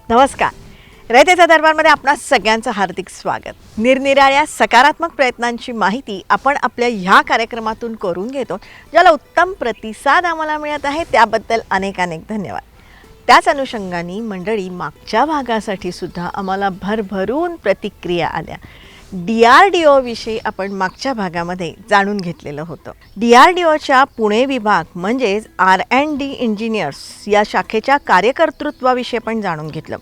नमस्कार. रयतेचा दरबारमध्ये आपणा सगळ्यांचं हार्दिक स्वागत. निरनिराळ्या सकारात्मक प्रयत्नांची माहिती आपण आपल्या ह्या कार्यक्रमातून करून घेतो, ज्याला उत्तम प्रतिसाद आम्हाला मिळत आहे, त्याबद्दल अनेक धन्यवाद. त्याच अनुषंगाने मंडळी, मागच्या भागासाठी सुद्धा आम्हाला भरभरून प्रतिक्रिया आल्या. DRDO विषयी आपण मागच्या भागामध्ये जाणून घेतलेलं होतं. DRDOच्या पुणे विभाग म्हणजेच R&D इंजिनियर्स या शाखेच्या कार्यकर्तृत्वाविषयी आपण जाणून घेतलं.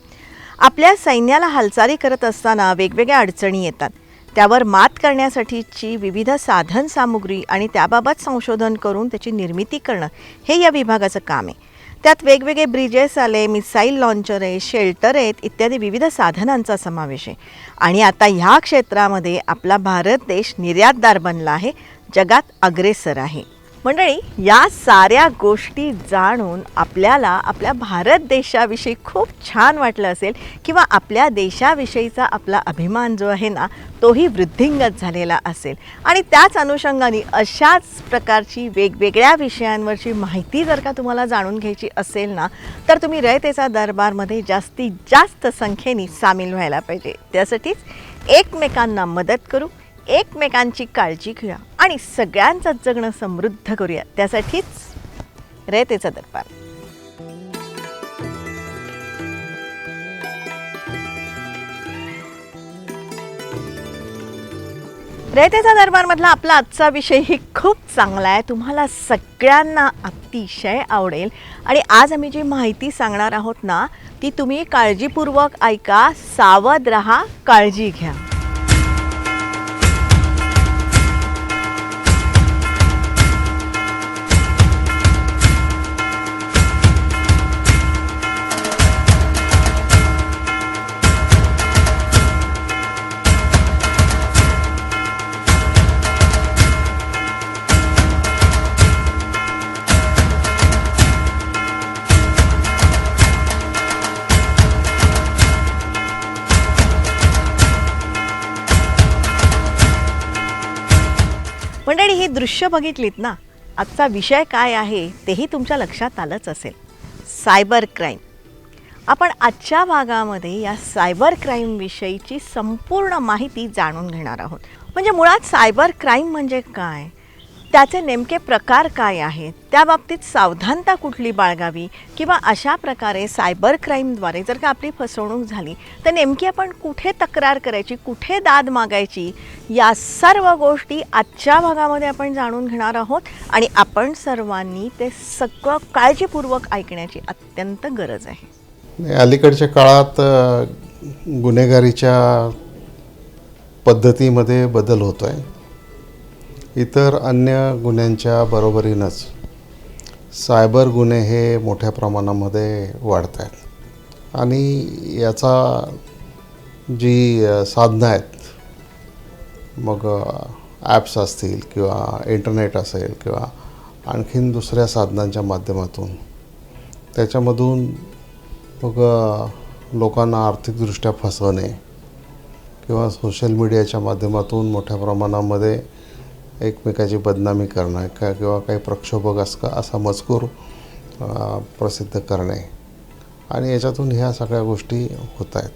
आपल्या सैन्याला हालचाली करत असताना वेगवेगळ्या अडचणी येतात, त्यावर मात करण्यासाठीची विविध साधन सामुग्री आणि त्याबाबत संशोधन करून त्याची निर्मिती करणं हे या विभागाचं काम आहे. त्यात वेगवेगळे ब्रिजेस आले, मिसाईल लॉन्चर आहे, शेल्टर आहेत, इत्यादी विविध साधनांचा समावेश आहे. आणि आता ह्या क्षेत्रामध्ये आपला भारत देश निर्यातदार बनला आहे, जगात अग्रेसर आहे. मंडळी, या साऱ्या गोष्टी जाणून आपल्याला आपल्या भारत देशाविषयी खूप छान वाटलं असेल, किंवा आपल्या देशाविषयीचा आपला अभिमान जो आहे ना, तोही वृद्धिंगत झालेला असेल. आणि त्याच अनुषंगाने अशाच प्रकारची वेगवेगळ्या विषयांवरची माहिती जर का तुम्हाला जाणून घ्यायची असेल ना, तर तुम्ही रयतेचा दरबारमध्ये जास्तीत जास्त संख्येने सामील व्हायला पाहिजे. त्यासाठीच एकमेकांना मदत करू, एकमेकांची काळजी घेऊया आणि सगळ्यांचं जगणं समृद्ध करूया. त्यासाठीच रयतेचा दरबार. रयतेचा दरबारमधला आपला आजचा विषयही खूप चांगला आहे, तुम्हाला सगळ्यांना अतिशय आवडेल. आणि आज आम्ही जी माहिती सांगणार आहोत ना, ती तुम्ही काळजीपूर्वक ऐका, सावध रहा, काळजी घ्या. मंडळी, ही दृश्य बघितलीत ना, आजचा विषय काय आहे तेही तुमच्या लक्षात आलंच असेल. Cyber crime. आपण आजच्या भागामध्ये या सायबर क्राईम विषयीची संपूर्ण माहिती जाणून घेणार आहोत. म्हणजे मुळात सायबर क्राईम म्हणजे काय, त्याचे नेमके प्रकार काय आहेत, त्या बाबतीत सावधानता कुठली बाळगावी, किंवा अशा प्रकारे सायबर क्राईमद्वारे जर का आपली फसवणूक झाली तर नेमकी आपण कुठे तक्रार करायची, कुठे दाद मागायची, या सर्व गोष्टी आजच्या भागामध्ये आपण जाणून घेणार आहोत. आणि आपण सर्वांनी ते सगळं काळजीपूर्वक ऐकण्याची अत्यंत गरज आहे. अलीकडच्या काळात गुन्हेगारीच्या पद्धतीमध्ये बदल होतो आहे. इतर अन्य गुन्ह्यांच्या बरोबरीनंच सायबर गुन्हे हे मोठ्या प्रमाणामध्ये वाढत आहेत. आणि याचा जी साधनं आहेत, मग ॲप्स असतील किंवा इंटरनेट असेल किंवा आणखीन दुसऱ्या साधनांच्या माध्यमातून, त्याच्यामधून मग लोकांना आर्थिकदृष्ट्या फसवणे किंवा सोशल मीडियाच्या माध्यमातून मोठ्या प्रमाणामध्ये एकमेकाची बदनामी करणं किंवा काही प्रक्षोभक असा मजकूर प्रसिद्ध करणे, आणि याच्यातून ह्या सगळ्या गोष्टी होत आहेत.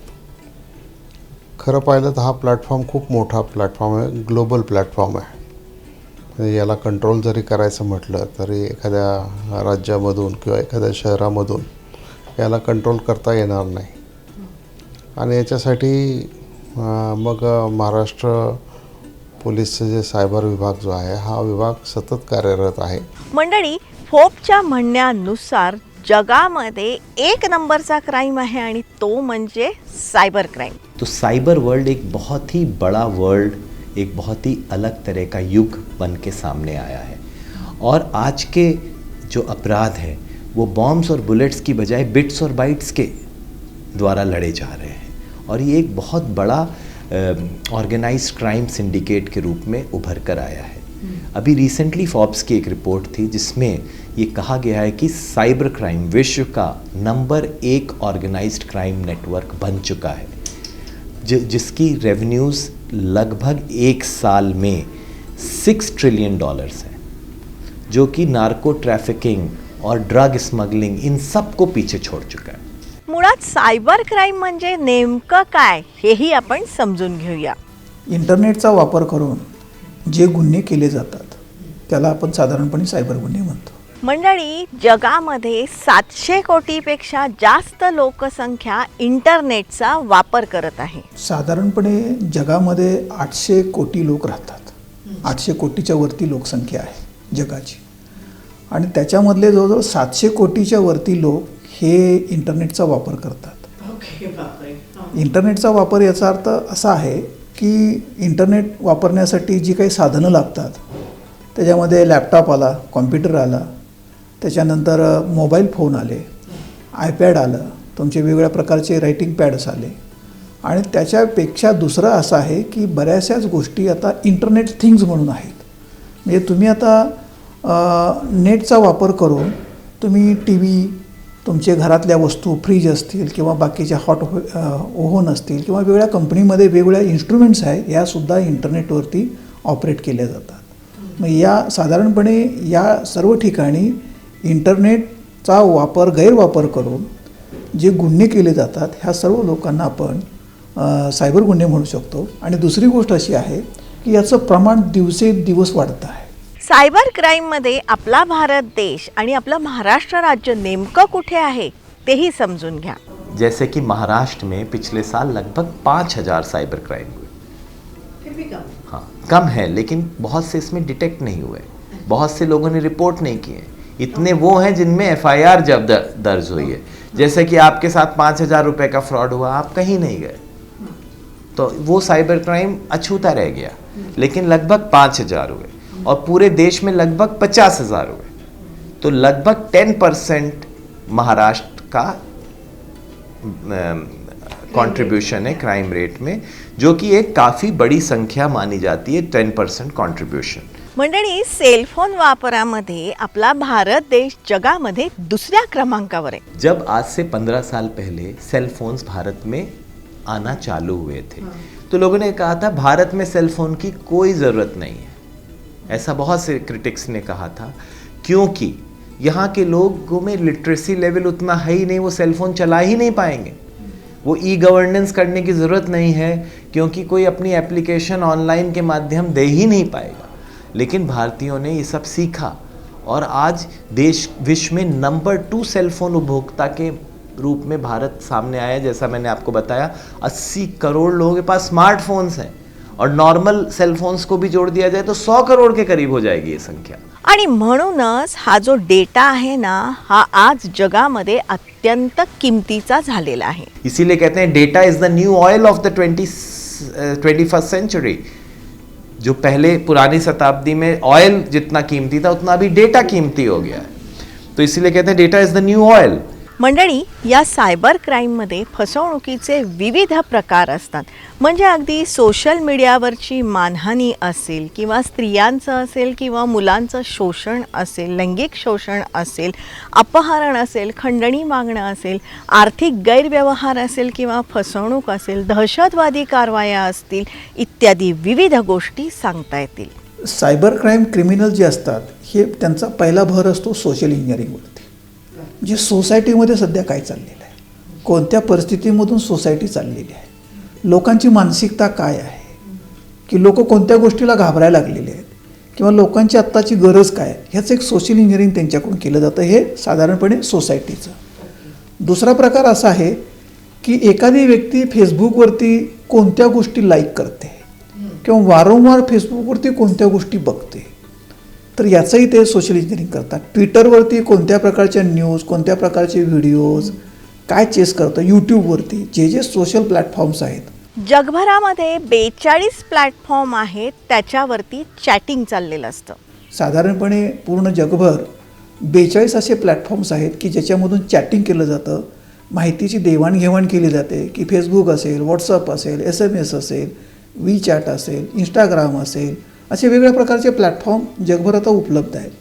खरं पाहिलं तर हा प्लॅटफॉर्म खूप मोठा प्लॅटफॉर्म आहे, ग्लोबल प्लॅटफॉर्म आहे. म्हणजे याला कंट्रोल जरी करायचं म्हटलं तरी एखाद्या राज्यामधून किंवा एखाद्या शहरामधून याला कंट्रोल करता येणार नाही. आणि याच्यासाठी मग महाराष्ट्र पोलीसचे जे सायबर विभाग जो आहे, हा विभाग सतत कार्यरत आहे. मंडळी, फोर्ब्सच्या म्हणण्यानुसार जगामध्ये एक नंबरचा क्राइम आहे, आणि तो म्हणजे साइबर क्राइम. तो साइबर वर्ल्ड एक बहुत ही बड़ा वर्ल्ड, एक बहुत ही अलग तरह का युग बन के सामने आया है. और आज के जो अपराध हैं वो बॉम्ब्स और बुलेट्स की बजाय बिट्स और बाइट्स के द्वारा लड़े जा रहे हैं. और ये एक बहुत बड़ा ऑर्गेनाइज्ड क्राइम सिंडिकेट के रूप में उभर कर आया है. अभी रिसेंटली फोर्ब्स की एक रिपोर्ट थी जिसमें ये कहा गया है कि साइबर क्राइम विश्व का नंबर 1 ऑर्गेनाइज्ड क्राइम नेटवर्क बन चुका है, जिसकी रेवेन्यूज़ लगभग एक साल में $6 ट्रिलियन है, जो कि नार्को ट्रैफिकिंग और ड्रग स्मगलिंग इन सब को पीछे छोड़ चुका है. मुळात सायबर क्राईम म्हणजे नेमकं काय हेही आपण समजून घेऊया. इंटरनेटचा वापर करून जे गुन्हे केले जातात त्याला आपण साधारणपणे सायबर गुन्हे म्हणतो. मंडळी, जगामध्ये 700 कोटीपेक्षा जास्त लोकसंख्या इंटरनेटचा वापर करत आहे. साधारणपणे जगामध्ये 800 कोटी लोक राहतात. 800 कोटीच्या वरती लोकसंख्या आहे जगाची, आणि त्याच्यामधले जवळजवळ 700 कोटीच्या वरती लोक हे इंटरनेटचा वापर करतात. इंटरनेटचा वापर याचा अर्थ असा आहे की इंटरनेट वापरण्यासाठी जी काही साधनं लागतात त्याच्यामध्ये लॅपटॉप आला, कॉम्प्युटर आला, त्याच्यानंतर मोबाईल फोन आले, आयपॅड आलं, तुमचे वेगवेगळ्या प्रकारचे रायटिंग पॅड्स आले, आणि त्याच्यापेक्षा दुसरं असं आहे की बऱ्याचशाच गोष्टी आता इंटरनेट थिंग्स म्हणून आहेत. म्हणजे तुम्ही आता नेटचा वापर करून तुम्ही टी व्ही, तुमचे घरातल्या वस्तू, फ्रीज असतील किंवा बाकीच्या हॉट ओव्हन असतील किंवा वेगळ्या कंपनीमध्ये वेगवेगळ्या इन्स्ट्रुमेंट्स आहेत, यासुद्धा इंटरनेटवरती ऑपरेट केल्या जातात. मग या साधारणपणे या सर्व ठिकाणी इंटरनेटचा गैरवापर करून जे गुन्हे केले जातात ह्या सर्व लोकांना आपण सायबर गुन्हे म्हणू शकतो. आणि दुसरी गोष्ट अशी आहे की याचं प्रमाण दिवसेंदिवस वाढतं आहे. सायबर क्राईममध्ये आपला भारत देश आणि आपलं महाराष्ट्र राज्य नेमकं कुठे आहे तेही समजून घ्या. जैसे कि महाराष्ट्र में पिछले साल लगभग 5000 साइबर क्राइम हुए. हाँ, कम है, लेकिन बहुत से इसमें डिटेक्ट नहीं हुए, बहुत से लोगों ने रिपोर्ट नहीं किए. इतने वो हैं जिनमें FIR जब दर्ज हुई है. जैसे कि आपके साथ 5000 रुपये का फ्रॉड हुआ, आप कहीं नहीं गए, तो वो साइबर क्राइम अछूता रह गया. लेकिन लगभग 5000 हुए और पूरे देश में लगभग 50,000 हुए, तो लगभग 10% महाराष्ट्र का कंट्रीब्यूशन है क्राइम रेट में, जो कि एक काफ़ी बड़ी संख्या मानी जाती है. 10% कंट्रीब्यूशन. मंडळी, सेलफोन वापरामध्ये आपला भारत देश जगामध्ये दुसऱ्या क्रमांकावर आहे. जब आज से 15 साल पहले सेल फोन्स भारत में आना चालू हुए थे, तो लोगों ने कहा था भारत में सेल फोन की कोई ज़रूरत नहीं है. ऐसा बहुत से क्रिटिक्स ने कहा था, क्योंकि यहाँ के लोगों में लिटरेसी लेवल उतना है ही नहीं, वो सेल फोन चला ही नहीं पाएंगे. वो ई गवर्नेंस करने की ज़रूरत नहीं है, क्योंकि कोई अपनी एप्लीकेशन ऑनलाइन के माध्यम दे ही नहीं पाएगा. लेकिन भारतीयों ने ये सब सीखा और आज देश विश्व में नंबर 2 सेलफोन उपभोक्ता के रूप में भारत सामने आया. जैसा मैंने आपको बताया, 80 करोड़ लोगों के पास स्मार्टफोन्स हैं, और नॉर्मल सेलफोन्स को भी जोड़ दिया जाए तो 100 करोड़ के करीब हो जाएगी ये संख्या. आणि म्हणूनच हा जो डेटा आहे ना, हा आज जगामध्ये अत्यंत किमतीचा झालेला आहे. इसीलिए कहते हैं data is the new oil of the 21st century. जो पहले पुरानी शताब्दी में ऑयल जितना कीमती था, उतना अभी डेटा कीमती हो गया है. तो इसीलिए कहते हैं data is the new oil. मंडळी, या सायबर क्राईममध्ये फसवणुकीचे विविध प्रकार असतात. म्हणजे अगदी सोशल मीडियावरची मानहानी असेल किंवा स्त्रियांचं असेल किंवा मुलांचं शोषण असेल, लैंगिक शोषण असेल, अपहरण असेल, खंडणी मागणं असेल, आर्थिक गैरव्यवहार असेल किंवा फसवणूक असेल, दहशतवादी कारवाया असतील, इत्यादी विविध गोष्टी सांगता येतील. सायबर क्राईम क्रिमिनल जे असतात हे त्यांचा पहिला भर असतो सोशल इंजिनिअरिंगवरती. जे सोसायटीमध्ये सध्या काय चाललेलं आहे, कोणत्या परिस्थितीमधून सोसायटी चाललेली आहे, लोकांची मानसिकता काय आहे, की लोक कोणत्या गोष्टीला घाबरायला लागलेले आहेत, किंवा लोकांची आत्ताची गरज काय आहे, ह्याचं एक सोशल इंजिनिअरिंग त्यांच्याकडून केलं जातं. हे साधारणपणे सोसायटीचं. दुसरा प्रकार असा आहे की एखादी व्यक्ती फेसबुकवरती कोणत्या गोष्टी लाईक करते किंवा वारंवार फेसबुकवरती कोणत्या गोष्टी बघते, तर याचंही ते सोशल इंजिनिअरिंग करतात. ट्विटरवरती कोणत्या प्रकारच्या न्यूज, कोणत्या प्रकारचे व्हिडिओज काय चेस करतं, यूट्यूबवरती जे सोशल प्लॅटफॉर्म्स आहेत. जगभरामध्ये 42 प्लॅटफॉर्म आहेत, त्याच्यावरती चॅटिंग चाललेलं असतं. साधारणपणे पूर्ण जगभर 42 असे प्लॅटफॉर्म्स आहेत की ज्याच्यामधून चॅटिंग केलं जातं, माहितीची देवाणघेवाण केली जाते. की फेसबुक असेल, व्हॉट्सअप असेल, SMS असेल, WeChat असेल, इंस्टाग्राम असेल, असे वेगवेगळ्या प्रकारचे प्लॅटफॉर्म जगभर आता उपलब्ध आहेत.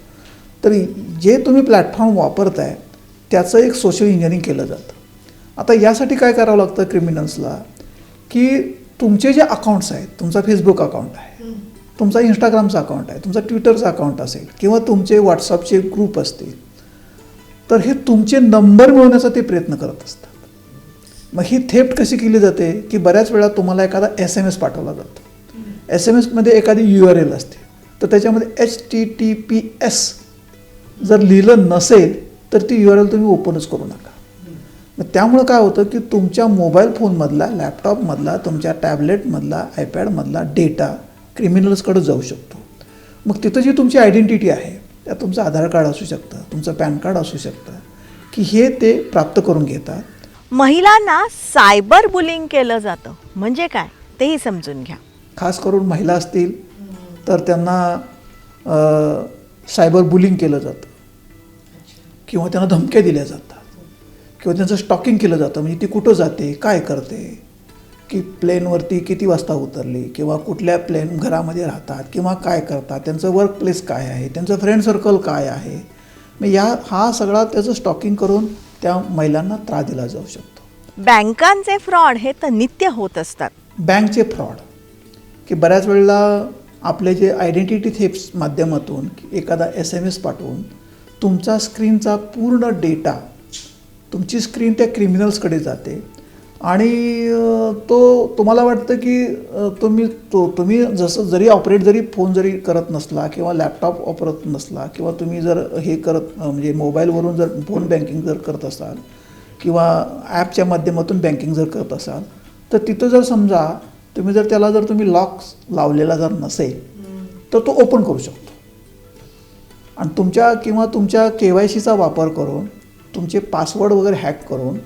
तर जे तुम्ही प्लॅटफॉर्म वापरताय त्याचं एक सोशल इंजिनिअरिंग केलं जातं. आता यासाठी काय करावं लागतं क्रिमिनल्सला, की तुमचे जे अकाउंट्स आहेत, तुमचा फेसबुक अकाउंट आहे, तुमचा इंस्टाग्रामचा अकाउंट आहे, तुमचा ट्विटरचा अकाउंट असेल किंवा तुमचे व्हॉट्सअपचे ग्रुप असतील, तर हे तुमचे नंबर मिळवण्याचा ते प्रयत्न करत असतात. मग ही थेफ्ट कशी केली जाते, की बऱ्याच वेळा तुम्हाला एखादा SMS पाठवला जातो. SMS एखादी URL असते, तर त्याच्यामध्ये HTTPS जर लिहिलं नसेल तर ती URL तुम्ही ओपनच करू नका. मग त्यामुळं काय होतं, की तुमच्या मोबाईल फोनमधला, लॅपटॉपमधला, तुमच्या टॅबलेटमधला, आयपॅडमधला डेटा क्रिमिनल्सकडे जाऊ शकतो. मग तिथं जी तुमची आयडेंटिटी आहे, त्यात तुमचं आधार कार्ड असू शकतं, तुमचं पॅन कार्ड असू शकतं, की हे ते प्राप्त करून घेतात. महिलांना सायबर बुलिंग केलं जातं म्हणजे काय तेही समजून घ्या. खास करून महिला असतील तर त्यांना सायबर बुलिंग केलं जातं किंवा त्यांना धमक्या दिल्या जातात किंवा त्यांचं स्टॉकिंग केलं जातं. म्हणजे ती कुठं जाते, काय करते, की प्लेनवरती किती वाजता उतरली किंवा कुठल्या प्लेन घरामध्ये राहतात किंवा काय करतात, त्यांचं वर्क प्लेस काय आहे, त्यांचं फ्रेंड सर्कल काय आहे. मग हा सगळा त्याचं स्टॉकिंग करून त्या महिलांना त्रास दिला जाऊ शकतो. बँकांचे फ्रॉड हे तर नित्य होत असतात. बँकचे फ्रॉड, की बऱ्याच वेळेला आपले जे आयडेंटिटी थेफ्ट्स माध्यमातून एखादा SMS पाठवून तुमचा स्क्रीनचा पूर्ण डेटा, तुमची स्क्रीन त्या क्रिमिनल्सकडे जाते आणि तुम्हाला वाटतं की तुम्ही जसं जरी ऑपरेट जरी फोन जरी करत नसला किंवा लॅपटॉप वापरत नसला किंवा तुम्ही जर हे म्हणजे मोबाईलवरून जर फोन बँकिंग जर करत असाल किंवा ॲपच्या माध्यमातून बँकिंग जर करत असाल, तर तिथं जर समजा तुम्ही जर तुम्ही लॉक लावलेला जर नसेल तर तो ओपन करू शकतो आणि तुमच्या KYCचा वापर करून तुमचे पासवर्ड वगैरे हॅक करून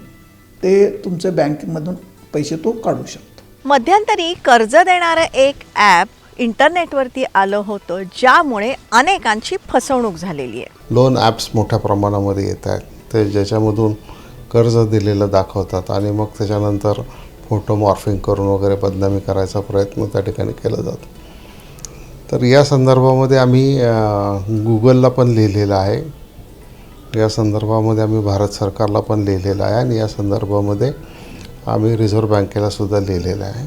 ते तुमच्या बँकेमधून पैसे तो काढू शकतो. मध्यंतरी कर्ज देणारं एक ॲप इंटरनेटवरती आलं होतं ज्यामुळे अनेकांची फसवणूक झालेली आहे. लोन ॲप्स मोठ्या प्रमाणामध्ये येत आहेत, ते ज्याच्यामधून कर्ज दिलेलं दाखवतात आणि मग त्याच्यानंतर फोटो मॉर्फिंग करून वगैरे बदनामी करायचा प्रयत्न त्या ठिकाणी केला जातो. तर या संदर्भामध्ये आम्ही गुगलला पण लिहिलेलं आहे, या संदर्भामध्ये आम्ही भारत सरकारला पण लिहिलेलं आहे आणि या संदर्भामध्ये आम्ही रिझर्व्ह बँकेला सुद्धा लिहिलेलं आहे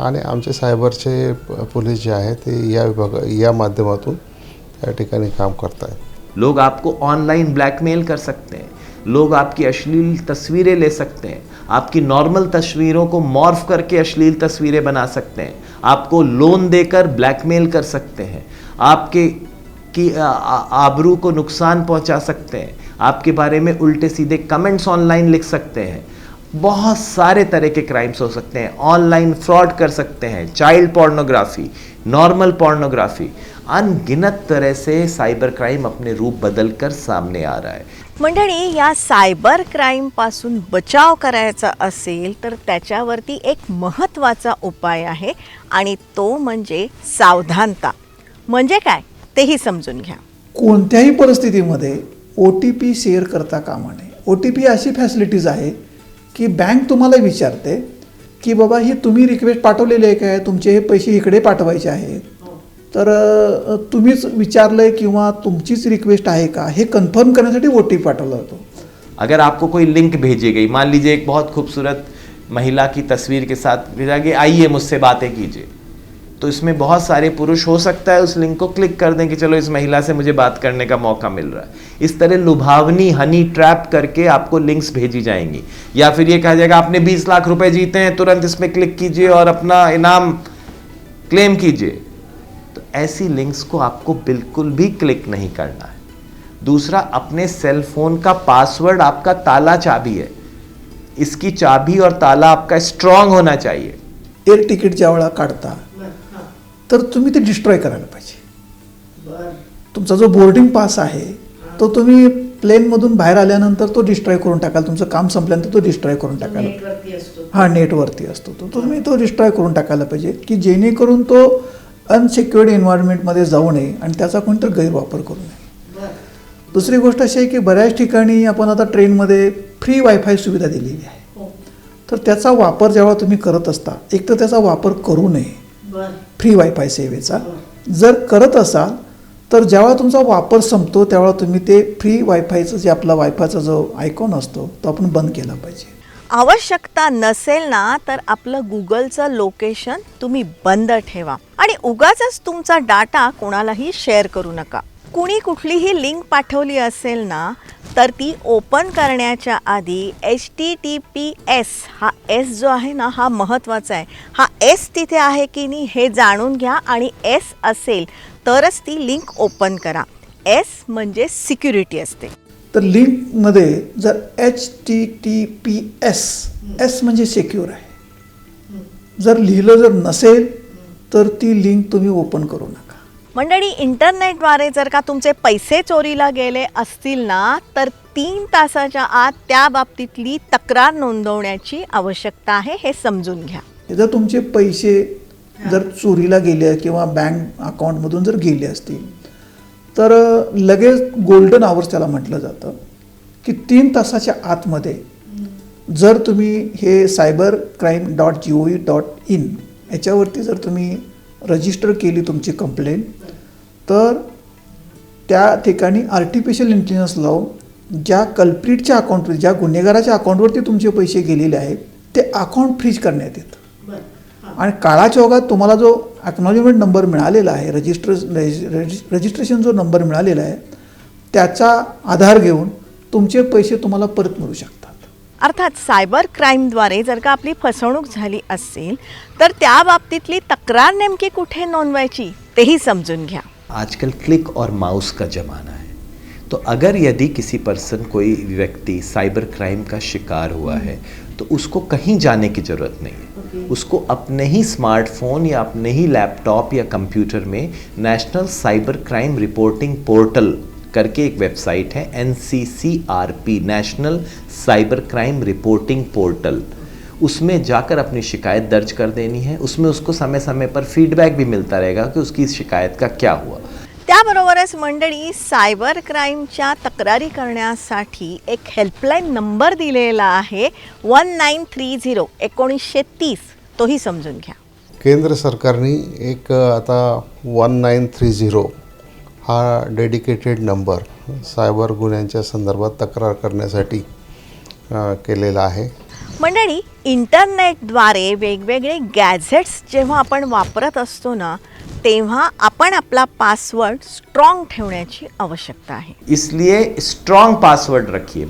आणि आमचे सायबरचे पोलीस जे आहे ते या माध्यमातून त्या ठिकाणी काम करत आहेत. लोग आपको ऑनलाइन ब्लैकमेल कर सकते हैं, लोग आपकी अश्लील तस्वीरें ले सकते हैं, आपकी नॉर्मल तस्वीरों को मॉर्फ करके अश्लील तस्वीरें बना सकते हैं, आपको लोन देकर ब्लैकमेल कर सकते हैं, आपके की आबरू को नुकसान पहुंचा सकते हैं, आपके बारे में उल्टे सीधे कमेंट्स ऑनलाइन लिख सकते हैं. बहुत सारे तरह के क्राइम्स हो सकते हैं. ऑनलाइन फ्रॉड कर सकते हैं, चाइल्ड पोर्नोग्राफी, नॉर्मल पोर्नोग्राफी, अनगिनत तरह से साइबर क्राइम अपने रूप बदलकर सामने आ रहा है. मंडळी, या सायबर क्राईमपासून बचाव करायचा असेल तर त्याच्यावरती एक महत्त्वाचा उपाय आहे आणि तो म्हणजे सावधानता. म्हणजे काय तेही समजून घ्या. कोणत्याही परिस्थितीमध्ये OTP शेअर करता कामा नये. OTP अशी फॅसिलिटीज आहे की बँक तुम्हाला विचारते की बाबा ही तुम्ही रिक्वेस्ट पाठवलेली आहे काय, तुमचे हे पैसे इकडे पाठवायचे आहेत, तर तुम्हीच विचारलंय किंवा तुमचीच रिक्वेस्ट आहे का हे कन्फर्म करण्यासाठी OTP पाठवला जातो. अगर आपको कोई लिंक भेजी गई, मान लीजिए एक बहुत खूबसूरत महिला की तस्वीर के साथ भेजा कि आइए मुझसे बातें कीजिए, तो इसमें बहुत सारे पुरुष हो सकता है उस लिंक को क्लिक कर दें कि चलो इस महिला से मुझे बात करने का मौका मिल रहा है. इस तरह लुभावनी हनी ट्रैप करके आपको लिंक्स भेजी जाएंगी या फिर ये कहा जाएगा आपने 20 लाख रुपए जीते हैं, तुरंत इसमें क्लिक कीजिए और अपना इनाम क्लेम कीजिए. तो ऐसी लिंक्स को आपको बिल्कुल भी क्लिक नहीं करना है. दूसरा, अपने सेल फोन का पासवर्ड आपका ताला चाबी है, इसकी चाबी और ताला आपका स्ट्रांग होना चाहिए. एअर तिकीट ज्या वेळा काढता तर तुम्ही ते डिस्ट्रॉय करायला पाहिजे. तुमचा जो बोर्डिंग पास आहे तो तुम्ही प्लेनमधून बाहेर आल्यानंतर तो डिस्ट्रॉय करून टाकाल. तुमचं काम संपल्यानंतर तो डिस्ट्रॉय करून टाकायला, नेटवरती असतो तो तुम्ही तो डिस्ट्रॉय करून टाकायला पाहिजे की जेणेकरून तो अनसिक्युअर्ड एन्व्हायरमेंटमध्ये जाऊ नये आणि त्याचा कोणतर गैरवापर करू नये. दुसरी गोष्ट अशी आहे की बऱ्याच ठिकाणी आपण आता ट्रेनमध्ये फ्री वायफाय सुविधा दिलेली आहे, तर त्याचा वापर जेव्हा तुम्ही करत असता एक तर त्याचा वापर करू नये. फ्री वायफाय सेवेचा जर करत असाल तर जेव्हा तुमचा वापर संपतो तेव्हा तुम्ही ते फ्री वायफायचं जे आपला वायफायचा जो आयकॉन असतो तो आपण बंद केला पाहिजे. आवश्यकता नसेल ना तर आपलं गुगलचं लोकेशन तुम्ही बंद ठेवा आणि उगाचच तुमचा डाटा कोणालाही शेअर करू नका. कुणी कुठलीही लिंक पाठवली असेल ना तर ती ओपन करण्याच्या आधी HTTPS हा एस जो आहे ना हा महत्त्वाचा आहे. हा एस तिथे आहे की नाही हे जाणून घ्या आणि एस असेल तरच ती लिंक ओपन करा. एस म्हणजे सिक्युरिटी असते. तर लिंकमध्ये जर HTTPS एस म्हणजे सिक्युअर आहे, जर लिहिलं जर नसेल तर ती लिंक तुम्ही ओपन करू नका. मंडळी, इंटरनेटद्वारे जर का तुमचे पैसे चोरीला गेले असतील ना तर 3 तासाच्या आत त्या बाबतीतली तक्रार नोंदवण्याची आवश्यकता आहे, हे समजून घ्या. जर तुमचे पैसे जर चोरीला गेले किंवा बँक अकाउंटमधून जर गेले असतील तर लगेच गोल्डन आवर्स त्याला म्हटलं जातं की 3 तासाच्या आतमध्ये जर तुम्ही हे cybercrime.gov.in याच्यावरती जर तुम्ही रजिस्टर केली तुमची कंप्लेंट तर त्या ठिकाणी आर्टिफिशियल इंटेलिजन्स लावून ज्या कल्प्रिटच्या अकाउंटवर ज्या गुन्हेगाराच्या अकाउंटवरती तुमचे पैसे गेलेले आहेत ते अकाउंट फ्रीज करण्यात येतं. आणि काळाच्या ओघात तुम्हाला जो अक्नॉलेजमेंट नंबर मिळालेला आहे, रजिस्ट्रेशन जो नंबर मिळालेला आहे त्याचा आधार घेऊन तुमचे पैसे तुम्हाला परत मिळू शकतात. अर्थात सायबर क्राईमद्वारे जर का आपली फसवणूक झाली असेल तर त्या बाबतीतली तक्रार नेमकी कुठे नोंदवायची तेही समजून घ्या. आजकल क्लिक और माउस का ज़माना है, तो अगर यदि किसी पर्सन कोई व्यक्ति साइबर क्राइम का शिकार हुआ है तो उसको कहीं जाने की ज़रूरत नहीं है. उसको अपने ही स्मार्टफोन या अपने ही लैपटॉप या कंप्यूटर में national cyber crime reporting portal करके एक वेबसाइट है, NCCRP national cyber crime reporting portal, उसमें जाकर अपनी शिकायत दर्ज कर देनी है. उसमें उसको समय समय पर फीडबैक भी मिलता रहेगा कि उसकी इस शिकायत का क्या हुआ. त्याबरोबरच मंडळी, सायबर क्राईमच्या तक्रारी करण्यासाठी एक हेल्पलाईन नंबर दिलेला आहे 1930 1930, तोही समजून घ्या. केंद्र सरकारने एक आता 1930 हा डेडिकेटेड नंबर सायबर गुन्ह्यांच्या संदर्भात तक्रार करण्यासाठी केलेला आहे. मंडळी, इंटरनेटद्वारे वेगवेगळे गॅझेट्स जेव्हा आपण वापरत असतो ना तेव्हा आपण आपला पासवर्ड स्ट्रॉंग ठेवण्याची आवश्यकता आहे. इसलिए स्ट्रॉन्ग पासवर्ड रखिए,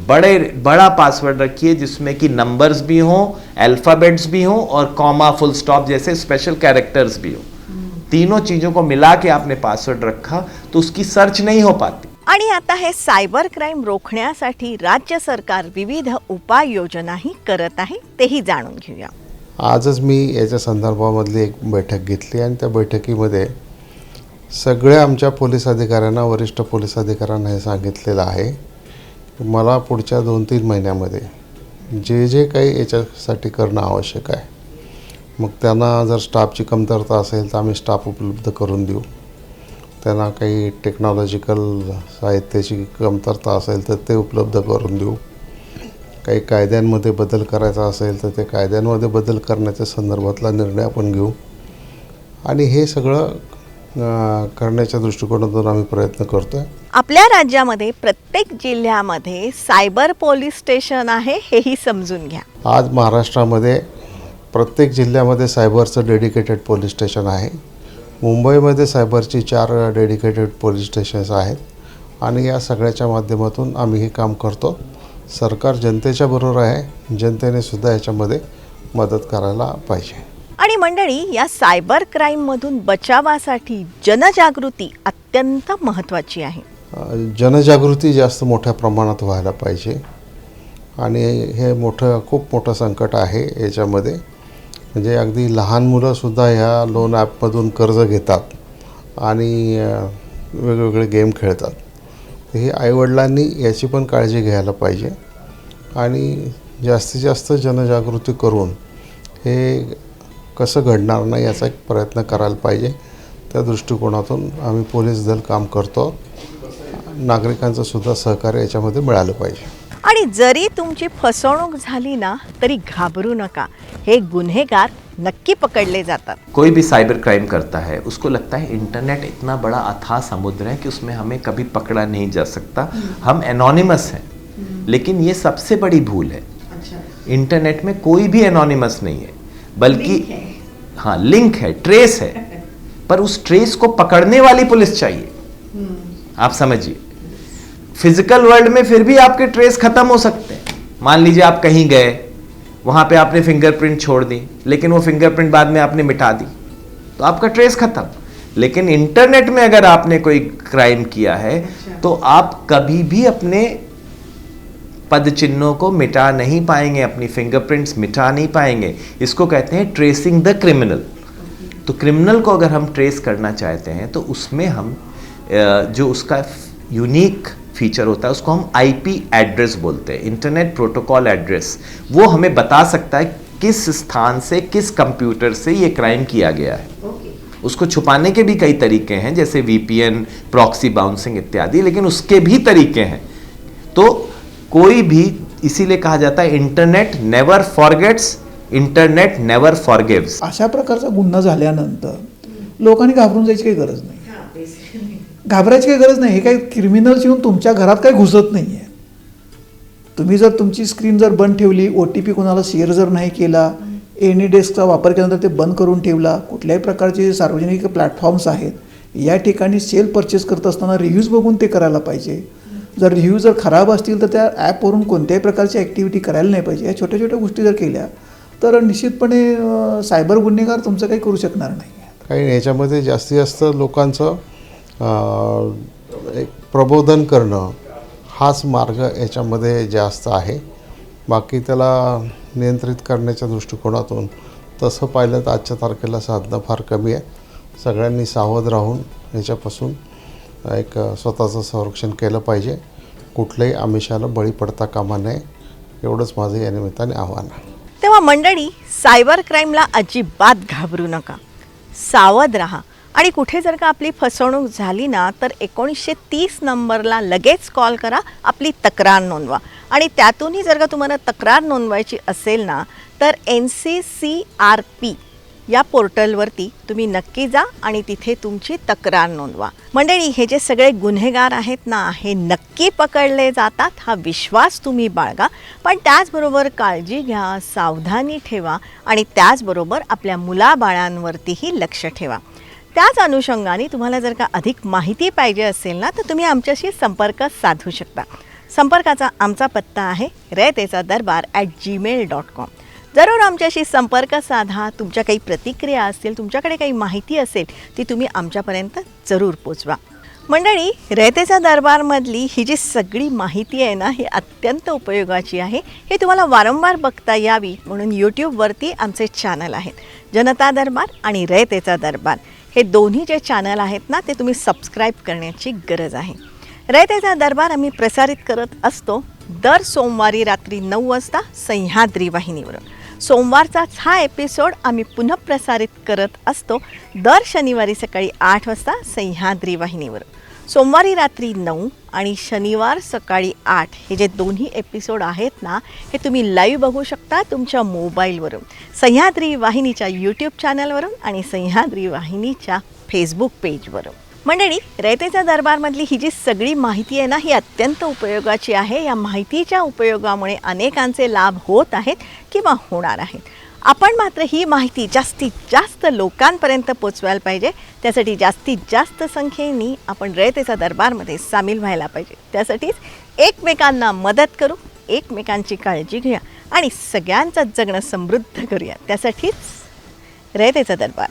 बड़ा पासवर्ड रखिए जिसमें कि नंबर्स भी हों, अल्फ़ाबेट्स भी हों और कॉमा फुल स्टॉप जैसे स्पेशल कैरेक्टर्स भी हों. तीनों चीज़ों को मिला के आपने पासवर्ड रखा तो उसकी सर्च नहीं हो पाती. आणि आता हे सायबर क्राईम रोखण्यासाठी राज्य सरकार विविध उपाययोजनाही करत आहे, तेही जाणून घेऊया. आजच मी याच्या संदर्भामधली एक बैठक घेतली आणि त्या बैठकीमध्ये सगळ्या आमच्या पोलीस अधिकाऱ्यांना, वरिष्ठ पोलीस अधिकाऱ्यांना हे सांगितलेलं आहे की मला पुढच्या 2-3 महिन्यामध्ये जे जे काही याच्यासाठी करणं आवश्यक आहे, मग त्यांना जर स्टाफची कमतरता असेल तर आम्ही स्टाफ उपलब्ध करून देऊ. त्यांना काही टेक्नॉलॉजिकल साहित्याची कमतरता असेल तर ते उपलब्ध करून देऊ. काही कायद्यांमध्ये बदल करायचा असेल तर ते कायद्यांमध्ये बदल करण्याच्या संदर्भातला निर्णय आपण घेऊ. आणि हे सगळं करण्याच्या दृष्टिकोनातून आम्ही प्रयत्न करतो आहे. आपल्या राज्यामध्ये प्रत्येक जिल्ह्यामध्ये सायबर पोलीस स्टेशन आहे, हेही समजून घ्या. आज महाराष्ट्रामध्ये प्रत्येक जिल्ह्यामध्ये सायबरचं डेडिकेटेड पोलीस स्टेशन आहे. मुंबईमध्ये सायबरची 4 डेडिकेटेड पोलीस स्टेशन्स आहेत आणि या सगळ्याच्या माध्यमातून आम्ही हे काम करतो. सरकार जनतेच्या बरोबर आहे, जनतेने सुद्धा याच्यामध्ये मदत करायला पाहिजे. आणि मंडळी, या सायबर क्राईममधून बचावासाठी जनजागृती अत्यंत महत्त्वाची आहे. जनजागृती जास्त मोठ्या प्रमाणात व्हायला पाहिजे आणि हे खूप मोठं संकट आहे याच्यामध्ये. म्हणजे अगदी लहान मुलंसुद्धा ह्या लोन ॲपमधून कर्ज घेतात आणि वेगवेगळे गेम खेळतात. हे आईवडिलांनी याची पण काळजी घ्यायला पाहिजे आणि जास्तीत जास्त जनजागृती करून हे कसं घडणार नाही याचा एक प्रयत्न करायला पाहिजे. त्या दृष्टिकोनातून आम्ही पोलीस दल काम करतो. नागरिकांचं सुद्धा सहकार्य याच्यामध्ये मिळालं पाहिजे. आणि जरी तुमची फसवणूक झाली ना तरी घाबरू नका, हे गुन्हेगार नक्की पकडले जातात. कोई भी साइबर क्राइम करता है उसको लगता है इंटरनेट इतना बड़ा अथाह समुद्र है कि उसमें हमें कभी पकड़ा नहीं जा सकता, हम एनोनिमस हैं. लेकिन ये सबसे बड़ी भूल है. इंटरनेट में कोई भी एनोनिमस नहीं है, बल्कि हाँ लिंक है, ट्रेस है, पर उस ट्रेस को पकड़ने वाली पुलिस चाहिए. आप समझिए, फिजिकल वर्ल्ड में फिर भी आपके ट्रेस खत्म हो सकते हैं. मान लीजिए आप कहीं गए, वहां पे आपने फिंगरप्रिंट छोड़ दी, लेकिन वो फिंगरप्रिंट बाद में आपने मिटा दी, तो आपका ट्रेस खत्म. लेकिन इंटरनेट में अगर आपने कोई क्राइम किया है तो आप कभी भी अपने पद चिन्हों को मिटा नहीं पाएंगे, अपनी फिंगरप्रिंट्स मिटा नहीं पाएंगे. इसको कहते हैं ट्रेसिंग द क्रिमिनल. तो क्रिमिनल को अगर हम ट्रेस करना चाहते हैं तो उसमें हम जो उसका यूनिक फीचर होता है उसको हम आईपी एड्रेस बोलते हैं, इंटरनेट प्रोटोकॉल एड्रेस. वो हमें बता सकता है किस स्थान से, किस कंप्यूटर से ये क्राइम किया गया है. उसको छुपाने के भी कई तरीके हैं, जैसे वीपीएन, प्रॉक्सी बाउंसिंग इत्यादि, लेकिन उसके भी तरीके हैं. तो कोई भी, इसीलिए कहा जाता है internet never forgets, internet never forgives. अशा प्रकारचा गुन्हा झाल्यानंतर लोकांनी घाबरून जायची काही गरज नाही. घाबरायची काही गरज नाही. हे काही क्रिमिनल्स येऊन तुमच्या घरात काही घुसत नाही आहे. तुम्ही जर तुमची स्क्रीन जर बंद ठेवली, OTP कोणाला शेअर जर नाही केला, एनी डेस्कचा वापर केल्यानंतर ते बंद करून ठेवला, कुठल्याही प्रकारचे सार्वजनिक प्लॅटफॉर्म्स आहेत या ठिकाणी सेल परचेस करत असताना रिव्ह्यूज बघून ते करायला पाहिजे. जर रिव्ह्यू जर खराब असतील तर त्या ॲपवरून कोणत्याही प्रकारची ॲक्टिव्हिटी करायला नाही पाहिजे. या छोट्या छोट्या गोष्टी जर केल्या तर निश्चितपणे सायबर गुन्हेगार तुमचं काही करू शकणार नाही. काही याच्यामध्ये जास्तीत जास्त लोकांचं एक प्रबोधन करणं हाच मार्ग याच्यामध्ये जास्त आहे. बाकी त्याला नियंत्रित करण्याच्या दृष्टिकोनातून तसं पाहिलं तर आजच्या तारखेला साधनं फार कमी आहे. सगळ्यांनी सावध राहून याच्यापासून एक स्वतःचं संरक्षण केलं पाहिजे. कुठल्याही आमिषाला बळी पडता कामा नये, एवढंच माझं या निमित्ताने आव्हान आहे. तेव्हा मंडळी, सायबर क्राईमला अजिबात घाबरू नका, सावध राहा. आणि कुठे जर का आपली फसवणूक झाली ना तर 1930 नंबरला लगेच कॉल करा, आपली तक्रार नोंदवा. आणि त्यातूनही जर का तुम्हाला तक्रार नोंदवायची असेल ना तर NCCRP या पोर्टलवरती तुम्ही नक्की जा आणि तिथे तुमची तक्रार नोंदवा. मंडळी, हे जे सगळे गुन्हेगार आहेत ना हे नक्की पकडले जातात, हा विश्वास तुम्ही बाळगा. पण त्याचबरोबर काळजी घ्या, सावधानी ठेवा आणि त्याचबरोबर आपल्या मुलाबाळांवरतीही लक्ष ठेवा. त्याच अनुषंगाने तुम्हाला जर का अधिक माहिती पाहिजे असेल ना तर तुम्ही आमच्याशी संपर्क साधू शकता. संपर्काचा आमचा पत्ता आहे रयतेचादरबार@gmail.com. जरूर आमच्याशी संपर्क साधा. तुमच्या काही प्रतिक्रिया असतील, तुमच्याकडे काही माहिती असेल ती तुम्ही आमच्यापर्यंत जरूर पोचवा. मंडळी, रयतेचा दरबारमधली ही जी सगळी माहिती आहे ना ही अत्यंत उपयोगाची आहे. हे तुम्हाला वारंवार बघता यावी म्हणून यूट्यूबवरती आमचे चॅनल आहेत, जनता दरबार आणि रयतेचा दरबार. हे दोन्ही जे चॅनल आहेत ना ते तुम्ही सबस्क्राईब करण्याची गरज आहे. रयतेचा दरबार आम्ही प्रसारित करत असतो दर सोमवारी रात्री 9 वाजता सह्याद्री वाहिनीवरून. सोमवारचाच हा एपिसोड आम्ही पुनः प्रसारित करत असतो दर शनिवारी सकाळी 8 वाजता सह्याद्री वाहिनीवर. सोमवारी रात्री 9 आणि शनिवार सकाळी 8 हे जे दोन्ही एपिसोड आहेत ना हे तुम्ही लाईव्ह बघू शकता तुमच्या मोबाईलवरून, सह्याद्री वाहिनीच्या यूट्यूब चॅनलवरून आणि सह्याद्री वाहिनीच्या फेसबुक पेजवरून. मंडळी, रयतेच्या दरबारमधली ही जी सगळी माहिती आहे ना ही अत्यंत उपयोगाची आहे. या माहितीच्या उपयोगामुळे अनेकांचे लाभ होत आहेत किंवा होणार आहेत. आपण मात्र ही माहिती जास्तीत जास्त लोकांपर्यंत पोचवायला पाहिजे. त्यासाठी जास्तीत जास्त संख्येने आपण रयतेच्या दरबारमध्ये सामील व्हायला पाहिजे. त्यासाठीच एकमेकांना मदत करू, एकमेकांची काळजी घेऊया आणि सगळ्यांचं जगणं समृद्ध करूया. त्यासाठीच रयतेचा दरबार.